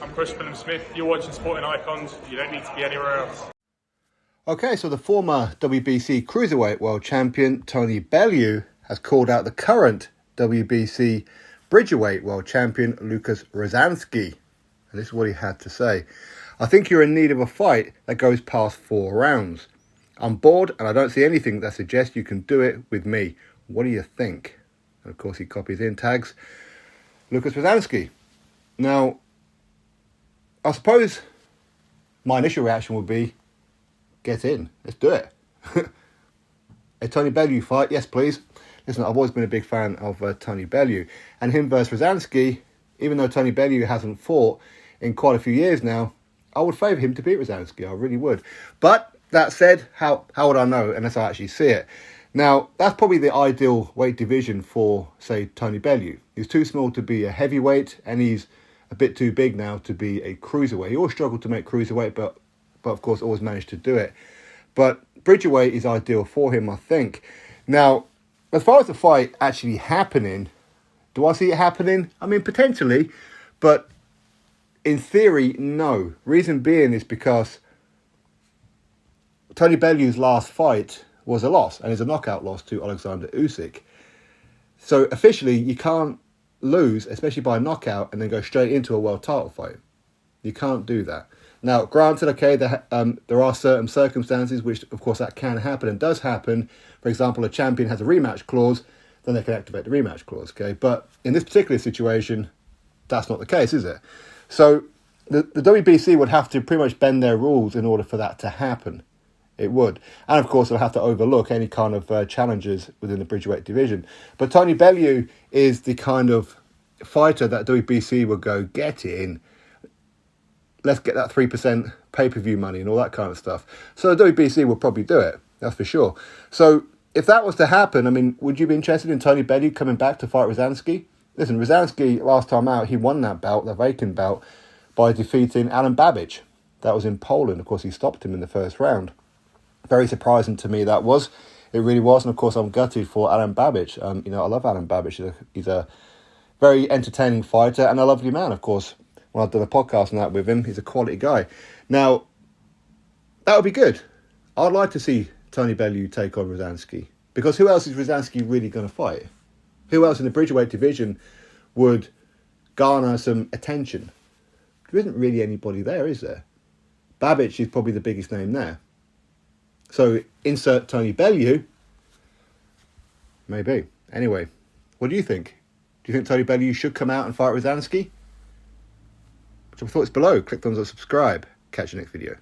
I'm Chris Smith. You're watching Sporting Icons. You don't need to be anywhere else. Okay, so the former WBC Cruiserweight World Champion Tony Bellew has called out the current WBC Bridgerweight World Champion Lukasz Rozanski. And this is what he had to say. I think you're in need of a fight that goes past 4 rounds. I'm bored and I don't see anything that suggests you can do it with me. What do you think? And of course he copies in tags Lukasz Rozanski. Now, I suppose my initial reaction would be, get in, let's do it. A Tony Bellew fight, yes please. Listen, I've always been a big fan of Tony Bellew. And him versus Rozanski, even though Tony Bellew hasn't fought in quite a few years now, I would favour him to beat Rozanski, I really would. But that said, how would I know unless I actually see it? Now, that's probably the ideal weight division for, say, Tony Bellew. He's too small to be a heavyweight, and he's a bit too big now to be a cruiserweight. He always struggled to make cruiserweight, but of course always managed to do it. But Bridgerweight is ideal for him, I think. Now, as far as the fight actually happening, do I see it happening? I mean, potentially, but in theory, no. Reason being is because Tony Bellew's last fight was a loss, and it's a knockout loss to Alexander Usyk. So officially, you can't lose, especially by knockout, and then go straight into a world title fight. You can't do that. Now, granted, okay, there are certain circumstances which, of course, that can happen and does happen. For example, a champion has a rematch clause, then they can activate the rematch clause, okay? But in this particular situation, that's not the case, is it? So the WBC would have to pretty much bend their rules in order for that to happen. It would. And, of course, they'll have to overlook any kind of challenges within the Bridgerweight division. But Tony Bellew is the kind of fighter that WBC would go, get in. Let's get that 3% pay-per-view money and all that kind of stuff. So the WBC will probably do it. That's for sure. So if that was to happen, I mean, would you be interested in Tony Bellew coming back to fight Rozanski? Listen, Rozanski, last time out, he won that bout, the vacant bout, by defeating Alen Babic. That was in Poland. Of course, he stopped him in the first round. Very surprising to me that was. It really was. And, of course, I'm gutted for Alen Babic. I love Alen Babic. He's a very entertaining fighter and a lovely man, of course. When I've done a podcast on that with him, he's a quality guy. Now, that would be good. I'd like to see Tony Bellew take on Rozanski. Because who else is Rozanski really going to fight? Who else in the Bridgerweight division would garner some attention? There isn't really anybody there, is there? Babic is probably the biggest name there. So, insert Tony Bellew. Maybe. Anyway, what do you think? Do you think Tony Bellew should come out and fight Rozanski? Put your thoughts below. Click thumbs up, subscribe. Catch you next video.